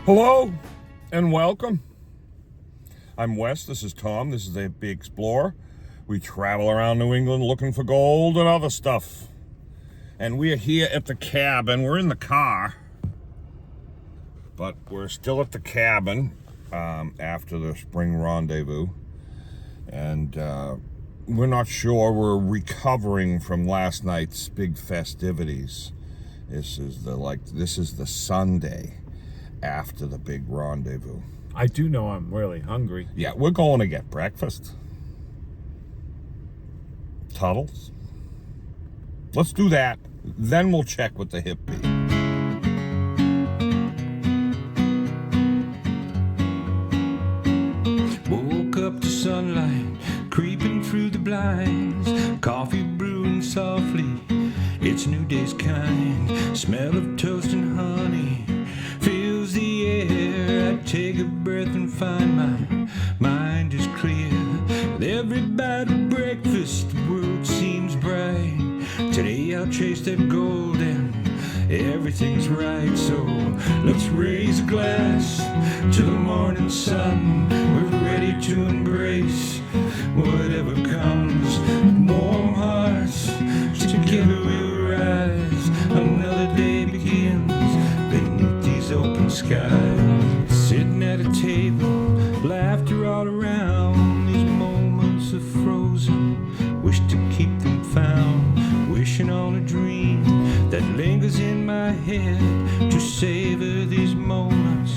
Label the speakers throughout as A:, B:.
A: Hello and welcome. I'm Wes, this is Tom, this is a Big Explorer. We travel around New England looking for gold and other stuff. And we are here at the cabin. We're in the car, but we're still at the cabin after the spring rendezvous. And we're not sure. We're recovering from last night's big festivities. This is the Sunday after the big rendezvous.
B: I do know I'm really hungry.
A: Yeah, we're going to get breakfast. Tuttles. Let's do that. Then we'll check with the hip bee.
C: Woke up to sunlight creeping through the blinds, coffee brewing softly, it's new day's kind. Smell of toast and honey fills the air. I take a breath and find my mind is clear. With every bite of breakfast, the world seems bright. Today I'll chase that gold and everything's right. So let's raise a glass to the morning sun. We're ready to embrace whatever comes. Warm hearts, together we'll rise. Another day begins beneath these open skies. Sitting at a table, laughter all around. These moments are frozen, wish to keep them found. Wishing on a dream that lingers in my head, to savor these moments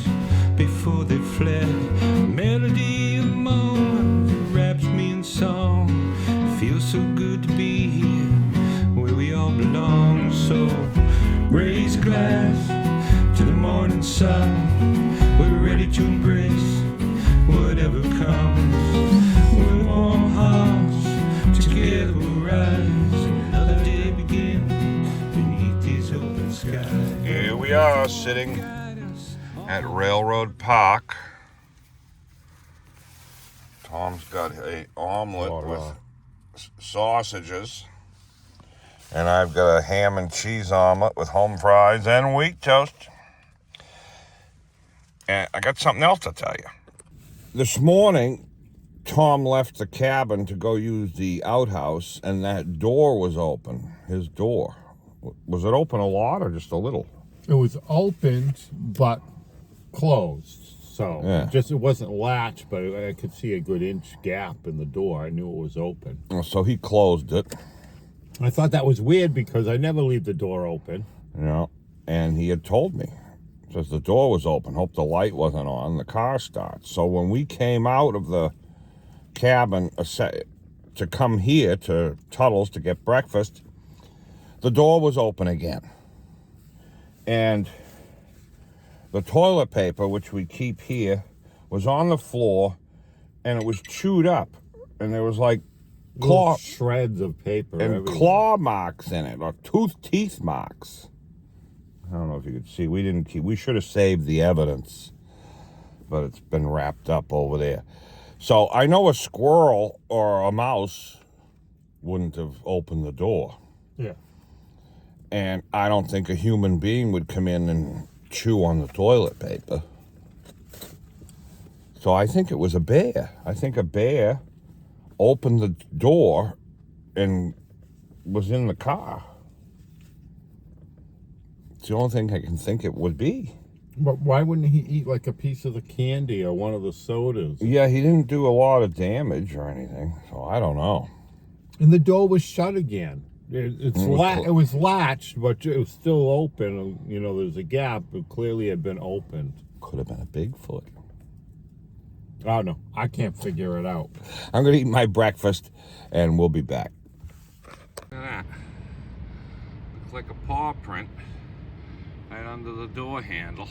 C: before they fled. A melody of moments wraps me in song. It feels so good to be here where we all belong. So raise a glass to the morning sun. We're ready to embrace whatever comes. With warm hearts, together we'll rise. Another day begins beneath these open skies.
A: Here we are sitting at Railroad Park. Tom's got an omelet with sausages. And I've got a ham and cheese omelet with home fries and wheat toast. And I got something else to tell you. This morning, Tom left the cabin to go use the outhouse, and that door was open, his door. Was it open a lot or just a little?
B: It was opened, but closed. So
A: Yeah.
B: it wasn't latched, but I could see a good inch gap in the door. I knew it was open.
A: So he closed it,
B: I thought that was weird because I never leave the door open.
A: and he had told me. Says the door was open, hope the light wasn't on, the car starts. So when we came out of the cabin to come here to Tuttle's to get breakfast, the door was open again. And the toilet paper, which we keep here, was on the floor, and it was chewed up. And there was like
B: Little shreds of paper
A: and
B: everywhere.
A: claw marks in it, or teeth marks. I don't know if you could see. We should have saved the evidence, but it's been wrapped up over there. So I know a squirrel or a mouse wouldn't have opened the door.
B: Yeah.
A: And I don't think a human being would come in and chew on the toilet paper. So I think it was a bear. I think a bear opened the door and was in the car. It's the only thing I can think it would be.
B: But why wouldn't he eat like a piece of the candy or one of the sodas?
A: Yeah, he didn't do a lot of damage or anything, so I don't know.
B: And the door was shut again. It was latched, but it was still open. You know, there's a gap. It clearly had been opened.
A: Could have been a Bigfoot.
B: I don't know. I can't figure it out.
A: I'm going to eat my breakfast, and we'll be back. Look at that. Looks like a paw print right under the door handle.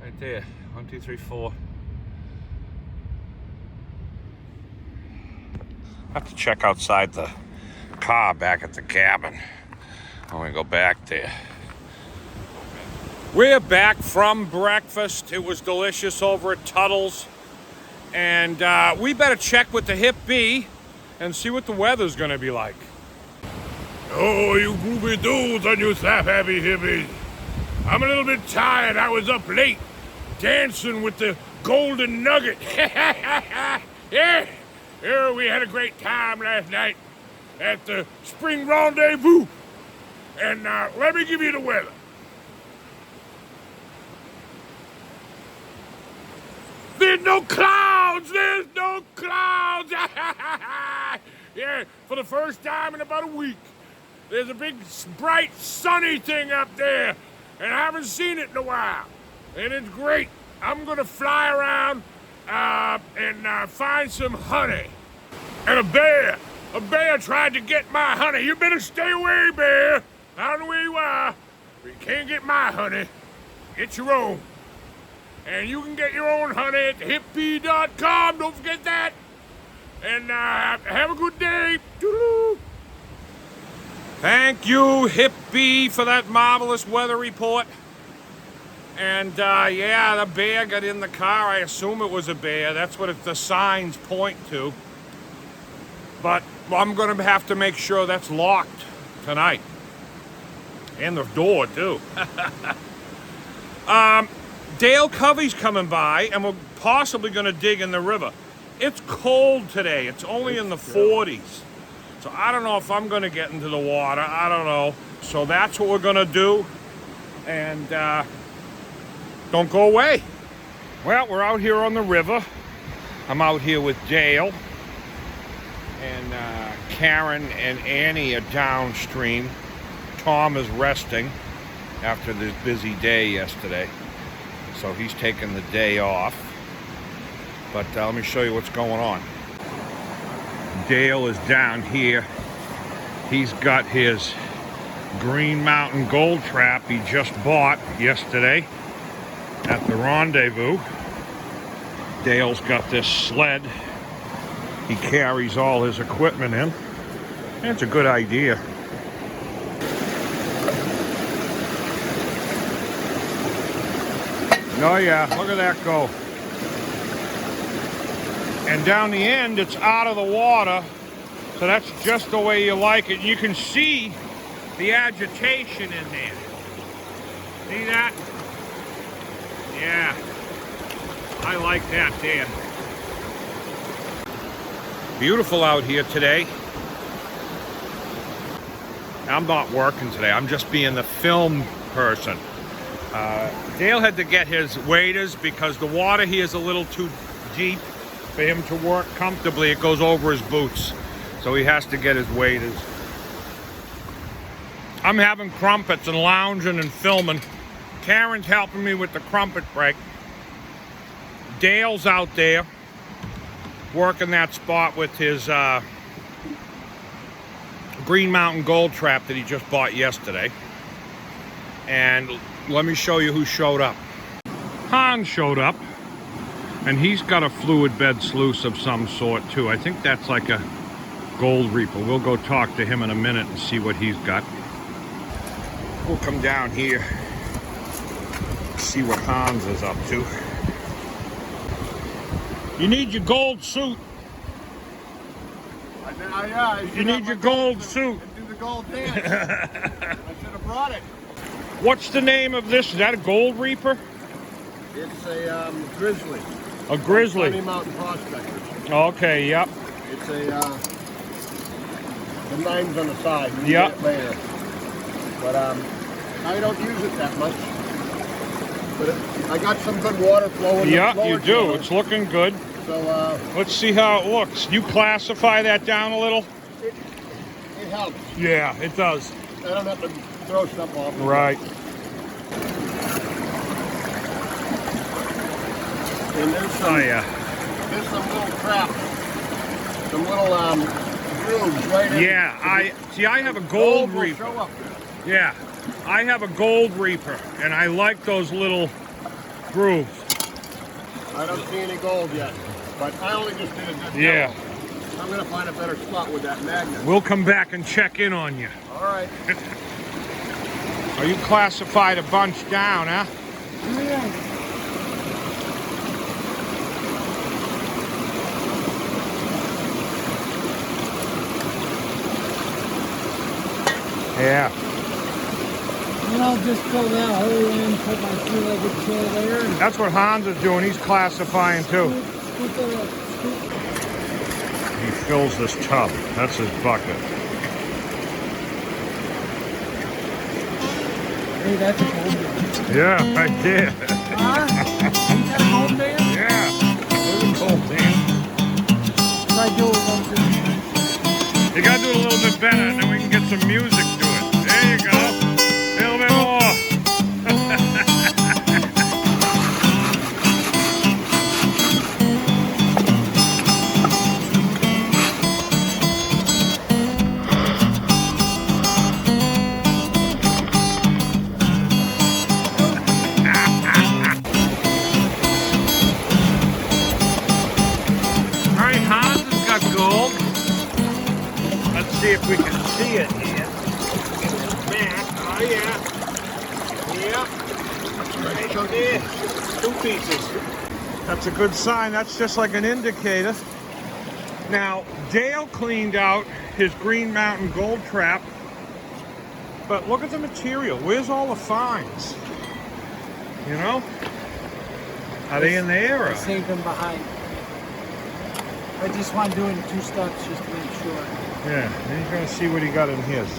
A: Right there. 1, 2, 3, 4. I have to check outside the car back at the cabin. I'm going to go back there. We're back from breakfast. It was delicious over at Tuttle's. And we better check with the hip bee and see what the weather's going to be like.
D: Oh, you groovy dudes and you sap-happy hippies. I'm a little bit tired. I was up late dancing with the golden nugget. Yeah, we had a great time last night at the spring rendezvous. And let me give you the weather. There's no clouds! There's no clouds! Yeah, for the first time in about a week. There's a big, bright, sunny thing up there. And I haven't seen it in a while. And it's great. I'm gonna fly around and find some honey. And a bear tried to get my honey. You better stay away, bear. I don't know where you are, but you can't get my honey. Get your own. And you can get your own honey at hippie.com. Don't forget that. And have a good day. Toodaloo.
A: Thank you, Hippie, for that marvelous weather report. And yeah, the bear got in the car. I assume it was a bear. That's what the signs point to. But I'm going to have to make sure that's locked tonight. And the door, too. Dale Covey's coming by, and we're possibly going to dig in the river. It's cold today. It's only in the 40s. So I don't know if I'm going to get into the water. I don't know. So that's what we're going to do. And don't go away. Well, we're out here on the river. I'm out here with Dale. And Karen and Annie are downstream. Tom is resting after this busy day yesterday. So he's taking the day off. But let me show you what's going on. Dale is down here. He's got his Green Mountain gold trap he just bought yesterday at the rendezvous. Dale's got this sled. He carries all his equipment in. It's a good idea. Oh yeah, look at that go. And down the end, it's out of the water. So that's just the way you like it. You can see the agitation in there. See that? Yeah. I like that there. Beautiful out here today. I'm not working today. I'm just being the film person. Dale had to get his waders because the water here is a little too deep for him to work comfortably. It goes over his boots. So he has to get his waders. I'm having crumpets and lounging and filming. Karen's helping me with the crumpet break. Dale's out there working that spot with his Green Mountain gold trap that he just bought yesterday. And let me show you who showed up. Han showed up, and he's got a fluid bed sluice of some sort too. I think that's like a gold reaper. We'll go talk to him in a minute and see what he's got. We'll come down here, see what Hans is up to. You need your gold suit. You need your gold suit.
B: Do the gold dance. I should have brought it.
A: What's the name of this? Is that a gold reaper?
B: It's a grizzly.
A: A grizzly.
B: Sunny Mountain Prospector.
A: Okay, yep.
B: It's a the name's on the side. You
A: Yep.
B: get it later. But I don't use it that much. But I got some good water flowing.
A: Yeah, you do. It's looking good.
B: So
A: Let's see how it looks. You classify that down a little?
B: it helps.
A: Yeah, it does.
B: I don't have to throw stuff off.
A: Right.
B: And there's some,
A: Oh, yeah.
B: there's some little traps, some little grooves right in.
A: Yeah, I have a gold
B: will
A: reaper.
B: show up there.
A: Yeah, I have a gold reaper, and I like those little grooves.
B: I don't see any gold yet, but I only just did a good
A: Yeah.
B: yellow. I'm gonna find a better spot with that magnet.
A: We'll come back and check in on you.
B: All right.
A: Oh, you classified a bunch down, huh? Yeah.
E: And I'll just fill that hole in, put my three-legged chair there. And
D: That's what Hans is doing. He's classifying too.
E: scoop.
D: He fills this tub. That's his bucket.
E: Hey, that's a gold bear.
D: Yeah, I did.
E: Huh? You got a gold bear?
D: Yeah. There's a cold damn.
E: Try do it once in a minute.
D: You gotta do it a little bit better, and then we can get some music to it. There you go. A little bit more. All right, Hans has got gold. Let's see if we can see it here. Oh yeah. Yep. Right there. 2 pieces. That's a good sign. That's just like an indicator. Now, Dale cleaned out his Green Mountain gold trap. But look at the material. Where's all the fines? You know? Are they in there? Or?
E: Saved them behind. I just want to do it in 2 steps just to make sure.
D: Yeah, and he's gonna see what he got in his.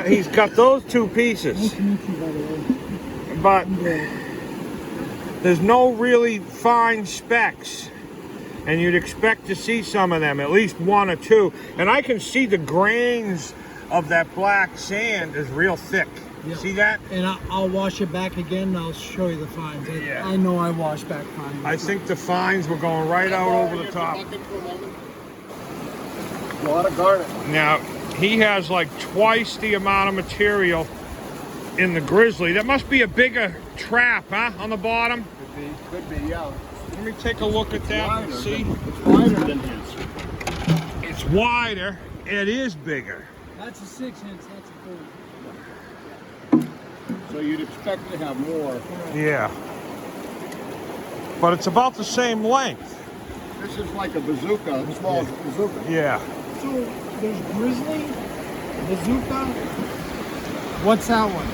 D: He's got those 2 pieces,
E: Nice to meet you, by the way.
D: but
E: Yeah.
D: there's no really fine specks. And you'd expect to see some of them, at least 1 or 2. And I can see the grains of that black sand is real thick. You
E: Yeah.
D: see that?
E: And I'll wash it back again and I'll show you the fines.
D: Yeah.
E: I know I wash back fines.
D: I think the fines were going right out over the top.
B: A lot of garnet.
D: Now, he has like twice the amount of material in the grizzly. That must be a bigger trap, huh, on the bottom?
B: Could be, yeah.
D: Let me take a look at that and see.
B: It's wider than his.
D: It's wider. It is bigger.
E: That's a 6-inch, that's a 4.
B: So you'd expect to have more.
D: Yeah. But it's about the same length.
B: This is like a bazooka, a small bazooka.
D: Yeah.
E: So there's grizzly, bazooka. What's that one?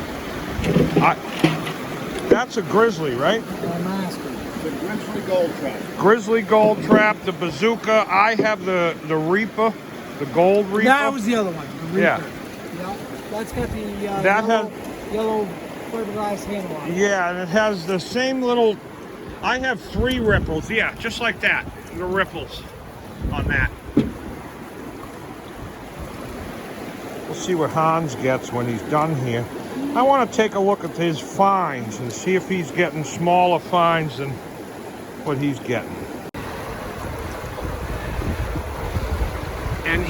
D: That's a grizzly, right?
E: I'm asking.
B: The grizzly gold trap.
D: Grizzly gold trap, the bazooka. I have the Reaper, the gold Reaper.
E: That was the other one. The
D: Yeah.
E: Reaper. Yeah. That's got the
D: That
E: yellow fiberglass handle on it.
D: Yeah, and it has the same little. I have 3 ripples. Yeah, just like that. The ripples on that. We'll see what Hans gets when he's done here. I want to take a look at his fines and see if he's getting smaller fines than what he's getting. And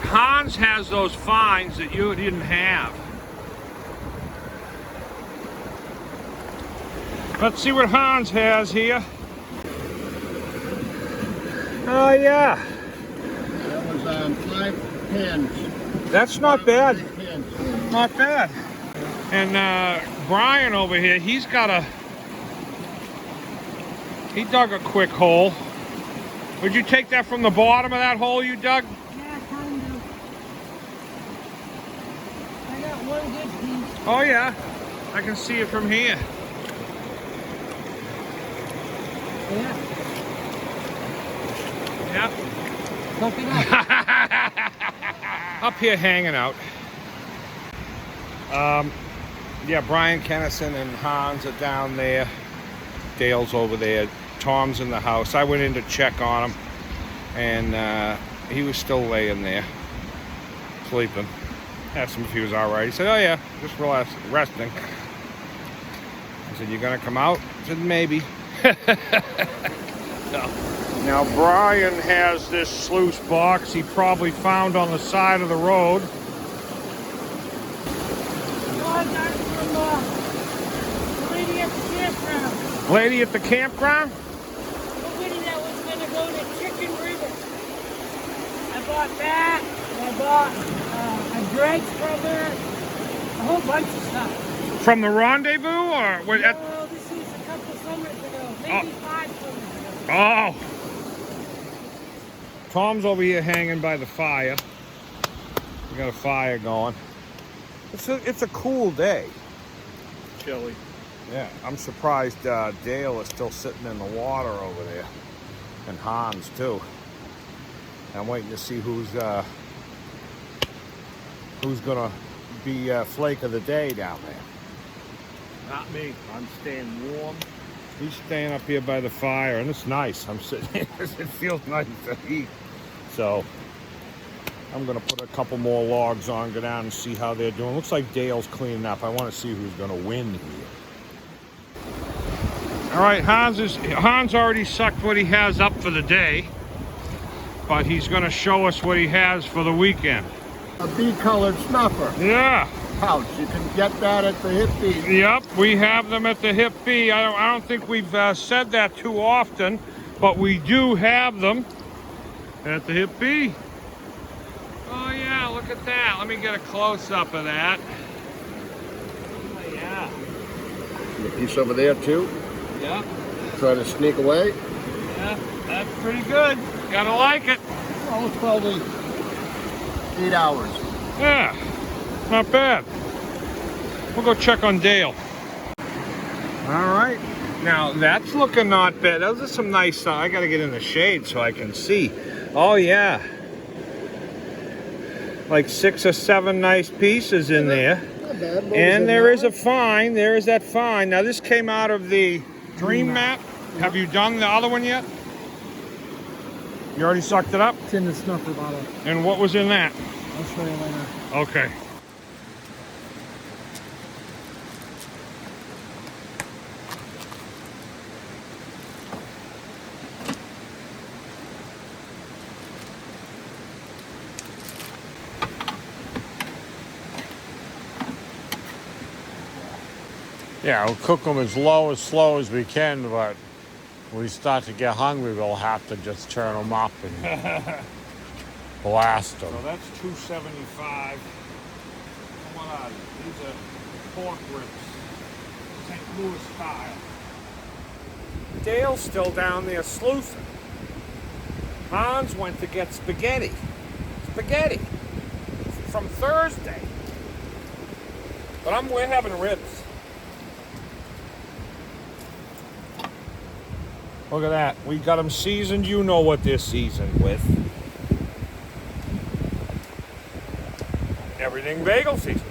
D: Hans has those fines that you didn't have. Let's see what Hans has here. Oh yeah,
B: That was 5 pins.
D: that's not bad.
B: 5 pins.
D: Not bad. And Brian over here, he dug a quick hole. Would you take that from the bottom of that hole you dug?
E: Yeah, kind of. I got 1 good piece.
D: Oh yeah, I can see it from here.
E: Yeah.
D: Yep.
E: Hook it up.
D: Up here hanging out. Yeah, Brian Kennison and Hans are down there. Dale's over there. Tom's in the house. I went in to check on him, and he was still laying there, sleeping. Asked him if he was all right. He said, "Oh yeah, just resting." I said, "You gonna come out?" He said, "Maybe." Now Brian has this sluice box he probably found on the side of the road.
E: Oh, I got it from the lady at the campground.
D: Lady at the campground?
E: The lady that was going to go to Chicken River. I bought that. And I bought a dregs from her. A whole bunch of stuff.
D: From the rendezvous or what?
E: Well, this is a couple summers ago. Maybe 5 summers ago.
D: Oh! Tom's over here hanging by the fire. We got a fire going.
A: It's a cool day.
B: Chilly.
A: Yeah, I'm surprised Dale is still sitting in the water over there, and Hans too. I'm waiting to see who's gonna be flake of the day down there.
B: Not me. I'm staying warm.
A: He's staying up here by the fire, and it's nice. I'm sitting here. It feels nice to eat. So I'm gonna put a couple more logs on, go down and see how they're doing. Looks like Dale's cleaning up. I want to see who's gonna win here. All right, Hans already sucked what he has up for the day, but he's gonna show us what he has for the weekend.
B: A bee-colored snuffer
A: Yeah.
B: pouch. You can get that at the Hippie.
A: Yep, we have them at the Hip Bee. I don't think we've said that too often, but we do have them at the Hip Bee. Oh yeah, look at that. Let me get a close-up of that. Oh yeah.
B: A piece over there too.
A: Yeah,
B: Try to sneak away.
A: yeah, that's pretty good. Gotta like it.
B: Oh, it's probably 8 hours.
A: Yeah, not bad. We'll go check on Dale. All right. Now, that's looking not bad. Those are some nice, I got to get in the shade so I can see. Oh, yeah. Like 6 or 7 nice pieces in there.
B: Not bad.
A: And there is a fine. There is that fine. Now, this came out of the Dream Map. Have you done the other one yet? You already sucked it up?
E: It's in the snuffer bottle.
A: And what was in that?
E: I'll show you later.
A: Okay.
F: Yeah, we'll cook them as slow as we can, but when we start to get hungry, we'll have to just turn them up and blast them.
A: So that's $2.75. What are these? These are pork ribs, St. Louis style. Dale's still down there sluicing. Hans went to get spaghetti. Spaghetti from Thursday. But we're having ribs. Look at that. We got them seasoned. You know what they're seasoned with. Everything bagel season.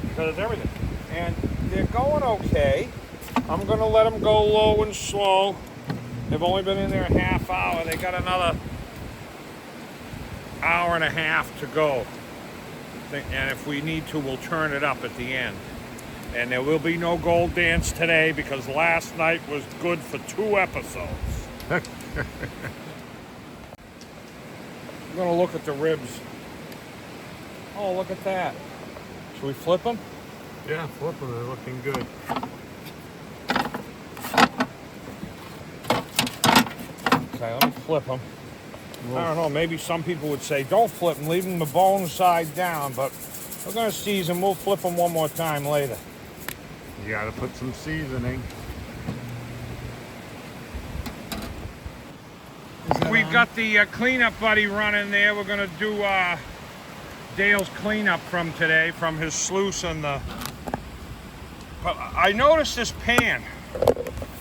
A: Because it's everything. And they're going okay. I'm going to let them go low and slow. They've only been in there a half hour. They got another hour and a half to go. And if we need to, we'll turn it up at the end. And there will be no gold dance today because last night was good for 2 episodes. I'm going to look at the ribs. Oh, look at that. Should we flip them?
B: Yeah, flip them. They're looking good.
A: Okay, let me flip them. I don't know, maybe some people would say, don't flip them, leave them the bone side down, but we're going to season. We'll flip them one more time later.
B: You gotta put some seasoning.
A: We've got the cleanup buddy running there. We're going to do Dale's cleanup from today, from his sluice and the... But I noticed this pan.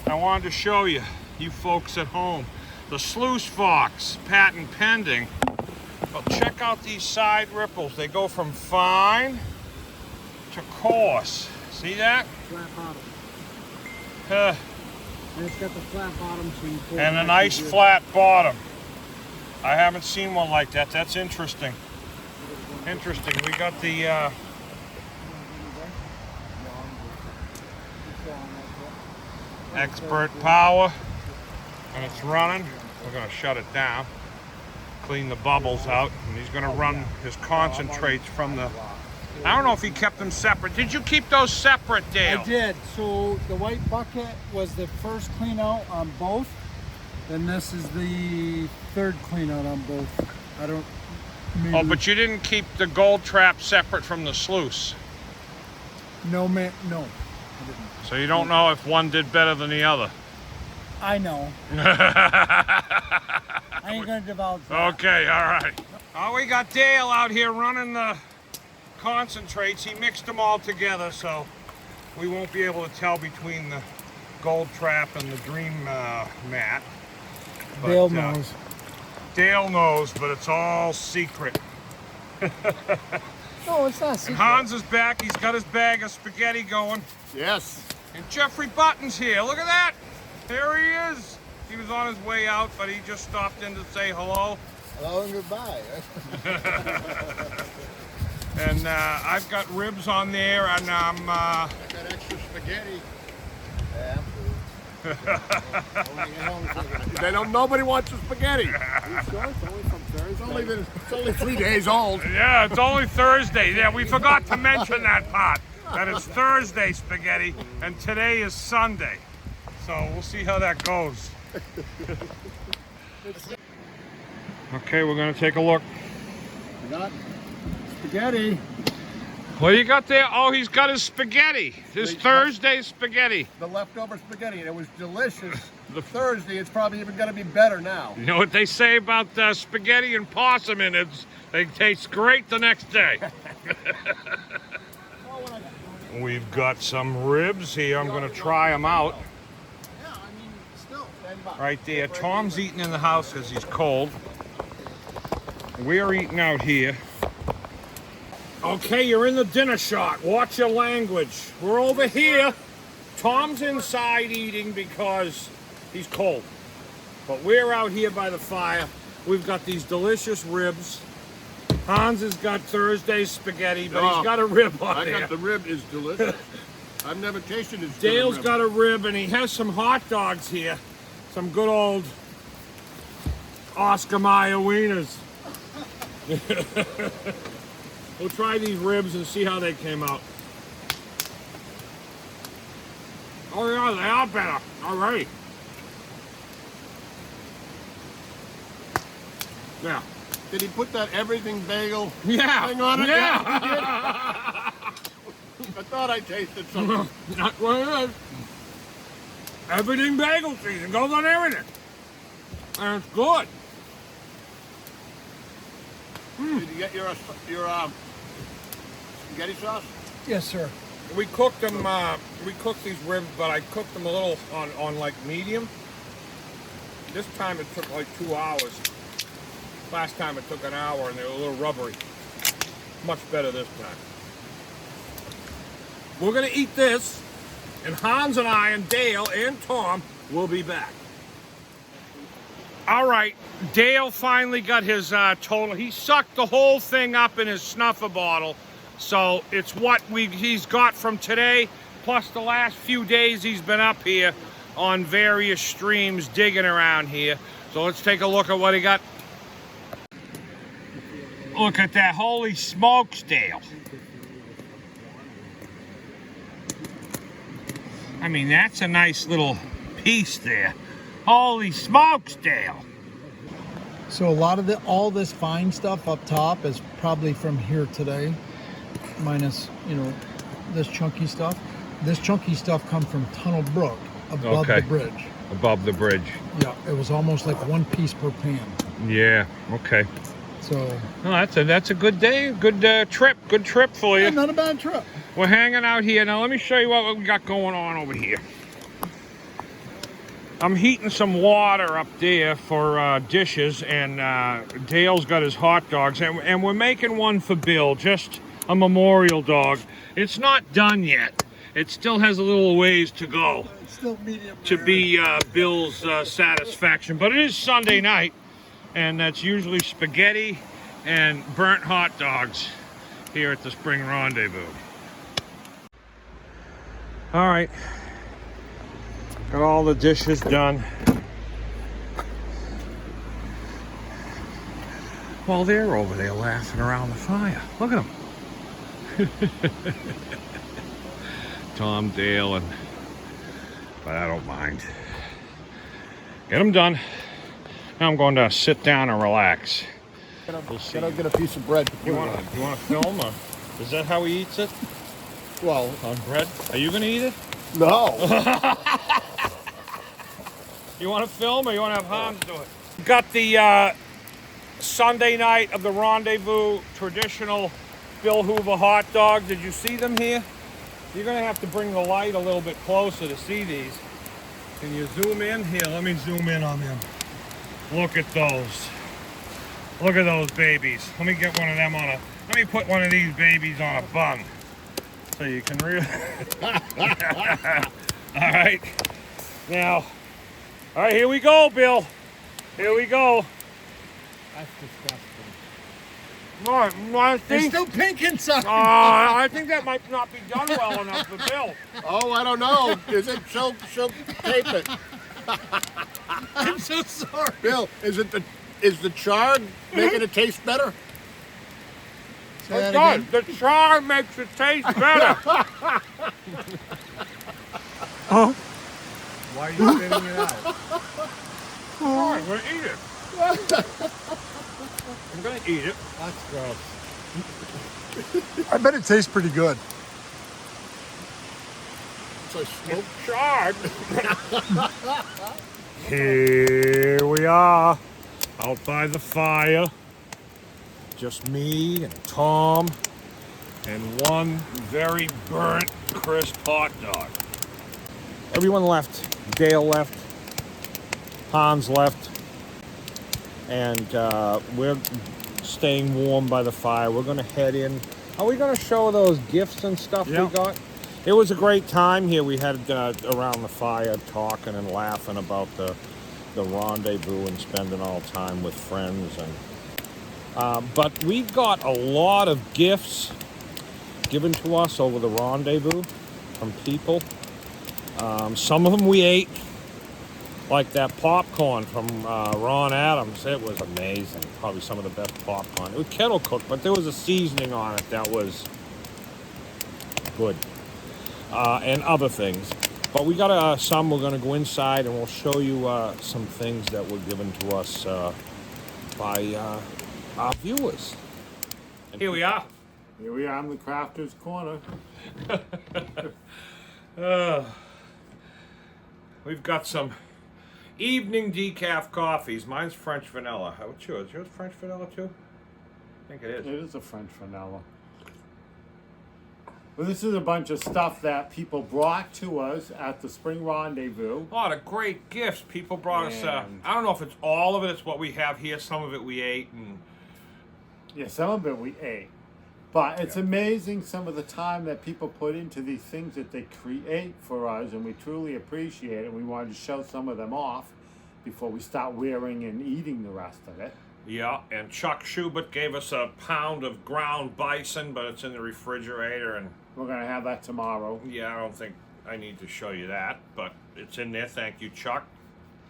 A: I wanted to show you folks at home. The Sluice Fox, patent pending. But check out these side ripples. They go from fine to coarse. See that?
E: Flat bottom.
A: Uh,
E: And it's got the flat bottom so you pull
A: and
E: it
A: a
E: back
A: nice
E: to your-
A: flat bottom. I haven't seen one like that. That's interesting. Interesting. We got the expert power, and it's running. We're going to shut it down, clean the bubbles out, and he's going to run his concentrates from the... I don't know if he kept them separate. Did you keep those separate, Dale?
G: I did. So the white bucket was the first clean out on both. Then this is the third clean out on both. I don't... Maybe,
A: Oh, but you didn't keep the gold trap separate from the sluice.
G: No, man, no. I didn't.
A: So you don't know if one did better than the other.
G: I know. I ain't gonna divulge that.
A: Okay, all right. Oh, we got Dale out here running the concentrates. He mixed them all together, so we won't be able to tell between the Gold Trap and the Dream Mat. But,
G: Dale knows.
A: Dale knows, but it's all secret.
G: No, it's not
A: And
G: secret.
A: Hans is back. He's got his bag of spaghetti going.
B: Yes.
A: And Jeffrey Button's here. Look at that. There he is. He was on his way out, but he just stopped in to say hello.
B: Hello and goodbye.
A: And I've got ribs on there, and I'm...
B: I got extra spaghetti. Yeah. Nobody wants the spaghetti. It's only 3 days old.
A: Yeah, it's only Thursday. Yeah, we forgot to mention that part. That it's Thursday spaghetti, and today is Sunday. So we'll see how that goes. Okay, we're gonna take a look.
B: We got spaghetti.
A: What do you got there? Oh, he's got his spaghetti. His Thursday spaghetti.
B: The leftover spaghetti, and it was delicious. The Thursday, it's probably even going to be better now.
A: You know what they say about spaghetti and possum innards? They taste great the next day. We've got some ribs here. I'm going to try them out.
B: Yeah, I mean, still.
A: Right there. Tom's eating in the house because he's cold. We're eating out here. Okay, you're in the dinner shot. Watch your language. We're over here. Tom's inside eating because he's cold. But we're out here by the fire. We've got these delicious ribs. Hans has got Thursday's spaghetti, but he's got a rib on there.
B: The rib is delicious. I've never tasted his
A: Dale's got a rib, and he has some hot dogs here. Some good old Oscar Mayer wieners. We'll try these ribs and see how they came out. Oh yeah, they are better. All right. Yeah.
B: Did he put that everything bagel
A: Yeah.
B: thing on it?
A: Yeah.
B: I thought I tasted something.
A: Not what it is. Everything bagel season goes on everything. And it's good.
B: Did you get your spaghetti sauce?
G: Yes, sir.
A: We cooked them. We cooked these ribs, but I cooked them a little on like medium. This time it took like 2 hours. Last time it took an hour, and they were a little rubbery. Much better this time. We're gonna eat this, and Hans and I and Dale and Tom will be back. All right, Dale finally got his total. He sucked the whole thing up in his snuffer bottle. So it's what he's got from today, plus the last few days he's been up here on various streams digging around here. So let's take a look at what he got. Look at that, holy smokes, Dale. I mean, that's a nice little piece there. Holy smokes, Dale.
G: So a lot of all this fine stuff up top is probably from here today, minus, this chunky stuff. This chunky stuff come from Tunnel Brook above the bridge.
A: Above the bridge.
G: Yeah, it was almost like 1 piece per pan.
A: Yeah, okay.
G: So
A: Well, that's a good day, good trip for you.
G: yeah, not a bad trip.
A: We're hanging out here. Now let me show you what we got going on over here. I'm heating some water up there for dishes, and Dale's got his hot dogs, and we're making one for Bill, just a memorial dog. It's not done yet. It still has a little ways to go
G: Still medium
A: to be Bill's satisfaction, but it is Sunday night, and that's usually spaghetti and burnt hot dogs here at the Spring Rendezvous. All right, got all the dishes done. Well, they're over there laughing around the fire. Look at them. Tom, Dale, but I don't mind. Get them done. Now I'm going to sit down and relax. We'll see.
B: Gotta get a piece of bread.
A: You want to film? Or is that how he eats it?
B: Well,
A: On bread? Are you going to eat it?
B: no.
A: You want to film, or you want to have Hans do it? Got the Sunday night of the Rendezvous traditional Bill Hoover hot dogs. Did you see them here? You're gonna have to bring the light a little bit closer to see these. Can you zoom in? Here, let me zoom in on them. Look at those. Look at those babies. Let me get one of them on a, let me put one of these babies on a bun. So you can really, all right. Now, all right, here we go, Bill. Here we go.
B: That's disgusting.
G: They're still pink inside.
A: I think that might not be done well enough for Bill.
B: Oh, I don't know. Is it? She'll tape it.
G: I'm so sorry.
B: Bill, is the char making it taste better?
G: Say that
A: It does.
G: again.
A: The char makes it taste better.
B: Why are you spitting it out?
A: All right, we're gonna eat it. I'm gonna eat it.
B: That's gross.
G: I bet it tastes pretty good.
B: It's like smoked.
A: Charred. Here we are, out by the fire. Just me and Tom, and one very burnt, crisp hot dog. Everyone left. Dale left. Hans left. And we're staying warm by the fire. We're gonna head in. Are we gonna show those gifts and stuff we got? It was a great time here. We had around the fire talking and laughing about the rendezvous and spending all time with friends. And but we got a lot of gifts given to us over the rendezvous from people. Some of them we ate, like that popcorn from Ron Adams. It was amazing. Probably some of the best popcorn. It was kettle cooked, but there was a seasoning on it that was good. And other things. But we got some. We're going to go inside and we'll show you some things that were given to us by our viewers. And here we are.
B: Here we are in the crafter's corner.
A: We've got some evening decaf coffees. Mine's French vanilla. What's yours? Yours French vanilla too? I think it is.
F: It is a French vanilla. Well, this is a bunch of stuff that people brought to us at the Spring Rendezvous.
A: A lot of great gifts. People brought us.
F: And-
A: I don't know if it's all of it. It's what we have here. Some of it we ate, and
F: Yeah, some of it we ate. But it's amazing some of the time that people put into these things that they create for us, and we truly appreciate it. We wanted to show some of them off before we start wearing and eating the rest of it.
A: yeah. And Chuck Schubert gave us a pound of ground bison, but it's in the refrigerator, and
F: We're going to have that tomorrow.
A: yeah, I don't think I need to show you that, but it's in there. Thank you, Chuck.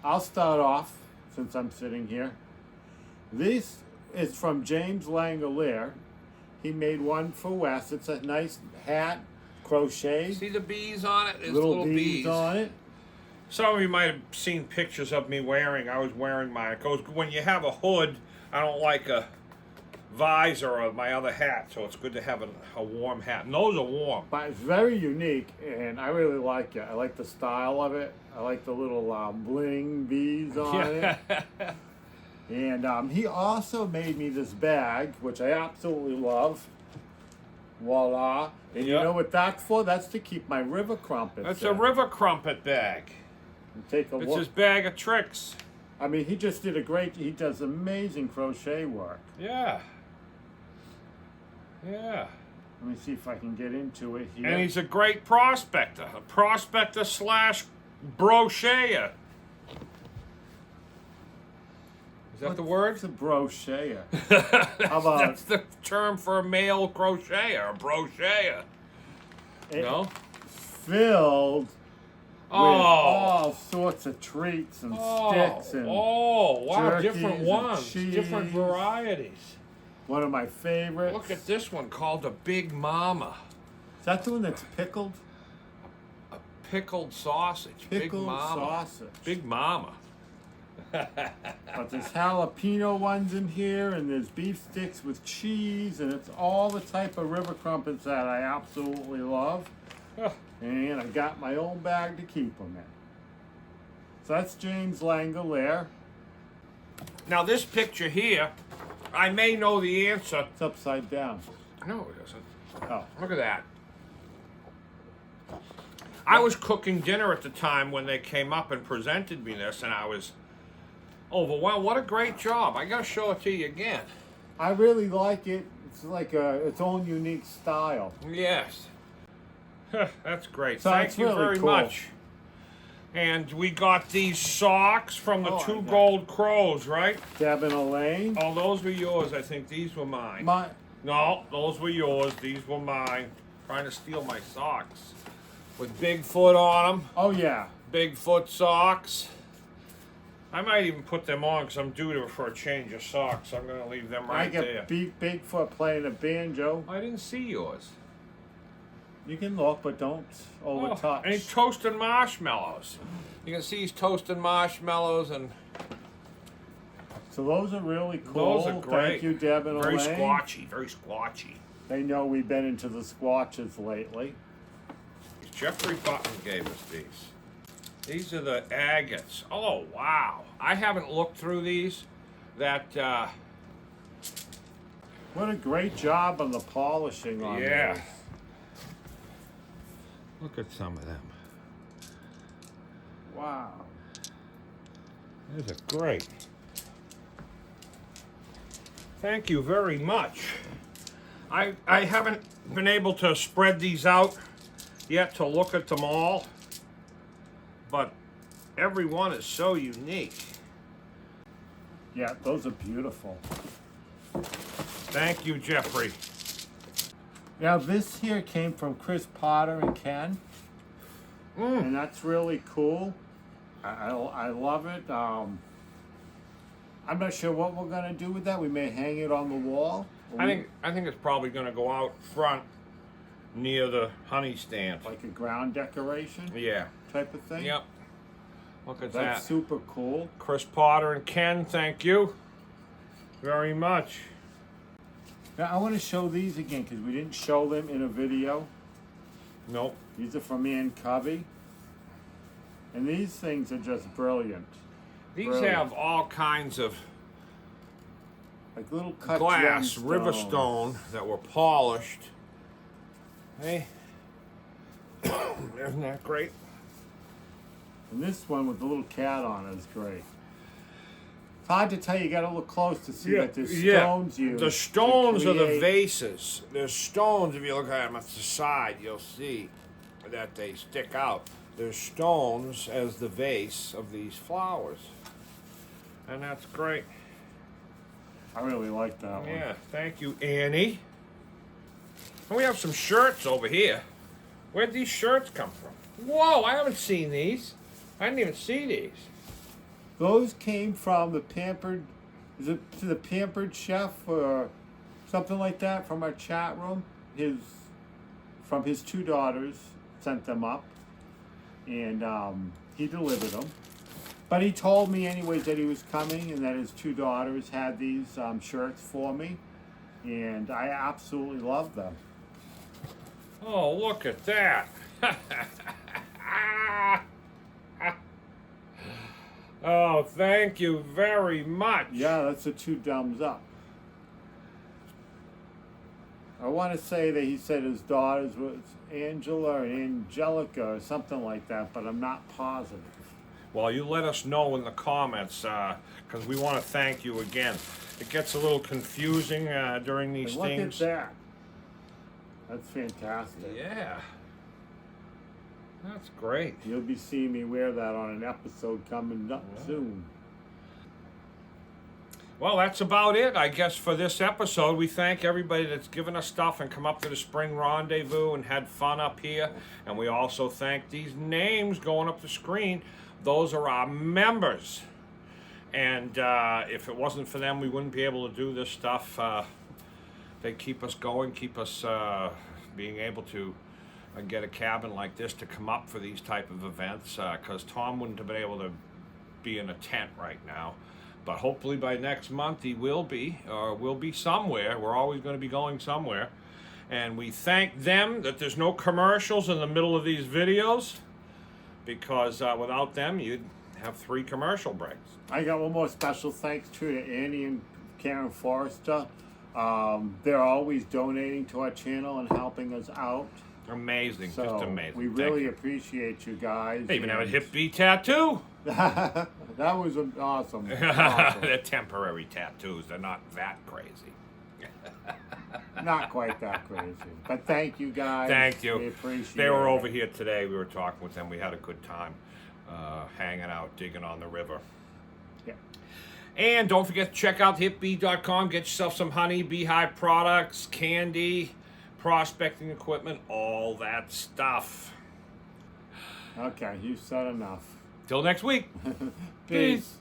F: I'll start off since I'm sitting here. This is from James Langolier. He made one for Wes. It's a nice hat, crochet,
A: See the bees on it? There's
F: little beads on it.
A: Some of you might have seen pictures of me wearing. I was wearing mine. It goes when you have a hood. I don't like a visor of my other hat, so it's good to have a warm hat. And those are warm.
F: But it's very unique, and I really like it. I like the style of it. I like the little bling beads on it. And he also made me this bag, which I absolutely love. Voila. And you
A: Yep.
F: know what that's for? That's to keep my river crumpets.
A: It's a
F: in.
A: river crumpet bag.
F: And take a
A: It's
F: look.
A: his bag of tricks.
F: I mean, he just did he does amazing crochet work.
A: Yeah. Yeah.
F: Let me see if I can get into it here.
A: And he's a great prospector. A prospector slash brochayer. Is that the word?
F: It's a brochayer. How about
A: That's the term for a male crocheter, a brochayer.
F: it
A: No?
F: filled with all sorts of treats and sticks and
A: wow,
F: jerkies
A: different
F: and
A: ones, different
F: cheese.
A: varieties.
F: one of my favorites.
A: Look at this one called a Big Mama.
F: Is that the one that's pickled?
A: Pickled sausage. Big
F: Pickled
A: Mama.
F: sausage.
A: Big Mama.
F: But there's jalapeno ones in here, and there's beef sticks with cheese, and it's all the type of river crumpets that I absolutely love.
A: Huh.
F: And I got my own bag to keep them in. So that's James Langolier.
A: Now this picture here, I may know the answer.
F: It's upside down.
A: No, it doesn't.
F: Oh.
A: Look at that. I was cooking dinner at the time when they came up and presented me this, and I was overwhelmed. What a great job. I got to show it to you again.
F: I really like it. It's like its own unique style.
A: Yes. That's great.
F: So
A: Thank
F: it's
A: you
F: really
A: very
F: cool.
A: much. And we got these socks from the
F: Oh,
A: two
F: I got-
A: gold crows, right?
F: Deb and Elaine.
A: Oh, those were yours. I think these were mine.
F: My,
A: No, those were yours. These were mine. Trying to steal my socks. With Bigfoot on them.
F: oh yeah.
A: Bigfoot socks. I might even put them on because I'm due for a change of socks. I'm going to leave them
F: I
A: right
F: get
A: there.
F: Bigfoot playing a banjo.
A: I didn't see yours.
F: You can look, but don't overtouch.
A: And he's toasting marshmallows. You can see he's toasting marshmallows, and
F: So those are really cool.
A: those are great.
F: Thank you, Deb and
A: very
F: Elaine.
A: squatchy, very squatchy.
F: They know we've been into the squatches lately.
A: Jeffrey Button gave us these. These are the agates. Oh, wow. I haven't looked through these.
F: What a great job on the polishing on
A: Yeah.
F: those.
A: Look at some of them.
F: Wow.
A: These are great. Thank you very much. I haven't been able to spread these out yet to look at them all, but every one is so unique.
F: Yeah, those are beautiful.
A: Thank you, Jeffrey.
F: Now this here came from Chris Potter and Ken, and that's really cool. I love it. I'm not sure what we're gonna do with that. We may hang it on the wall.
A: I think it's probably going to go out front near the honey stand.
F: like a ground decoration
A: Yeah.
F: type of thing.
A: Yep. Look at
F: That's
A: that.
F: super cool.
A: Chris Potter and Ken, thank you very much.
F: Now I want to show these again because we didn't show them in a video.
A: Nope.
F: These are from Ann Covey, and these things are just brilliant.
A: These
F: Brilliant.
A: have all kinds of
F: Like little cut
A: glass
F: gemstones.
A: river stone that were polished. Hey, isn't that great?
F: And this one with the little cat on it is great. It's hard to tell. You got to look close to see that there's stones used.
A: The
F: to
A: stones are the
F: create-
A: vases. There's stones, if you look at them at the side, you'll see that they stick out. There's stones as the vase of these flowers. And that's great.
F: I really like that one.
A: Yeah, thank you, Annie. And we have some shirts over here. Where'd these shirts come from? Whoa, I haven't seen these. I didn't even see these.
F: Those came from the Pampered, is it the Pampered Chef or something like that from our chat room? From his two daughters sent them up, and he delivered them. But he told me anyways that he was coming and that his two daughters had these shirts for me, and I absolutely love them.
A: Oh, look at that. Oh, thank you very much.
F: Yeah, that's a two thumbs up. I want to say that he said his daughters was Angela or Angelica or something like that, but I'm not positive.
A: Well, you let us know in the comments, because we want to thank you again. It gets a little confusing during these
F: Look
A: things.
F: at that. That's fantastic.
A: Yeah. That's great.
F: You'll be seeing me wear that on an episode coming up soon.
A: Well, that's about it, I guess, for this episode. We thank everybody that's given us stuff and come up to the Spring Rendezvous and had fun up here. And we also thank these names going up the screen. Those are our members. And if it wasn't for them, we wouldn't be able to do this stuff. They keep us going, keep us being able to get a cabin like this to come up for these type of events. Because Tom wouldn't have been able to be in a tent right now. But hopefully by next month he will be, or we'll be somewhere. We're always going to be going somewhere. And we thank them that there's no commercials in the middle of these videos, because without them you'd have 3 commercial breaks.
F: I got one more special thanks to Annie and Karen Forrester They're always donating to our channel and helping us out.
A: Amazing,
F: So
A: just amazing.
F: we
A: Thank
F: really
A: you.
F: appreciate you guys.
A: They even have a
F: and-
A: hip bee tattoo.
F: That was awesome.
A: They're temporary tattoos. They're not that crazy.
F: Not quite that crazy. But thank you guys.
A: Thank
F: We
A: you.
F: appreciate
A: They were
F: it.
A: over here today. We were talking with them. We had a good time hanging out, digging on the river.
F: Yeah.
A: And don't forget to check out hipbee.com. Get yourself some honey, beehive products, candy, prospecting equipment, all that stuff.
F: Okay, you said enough.
A: Till next week.
F: Peace.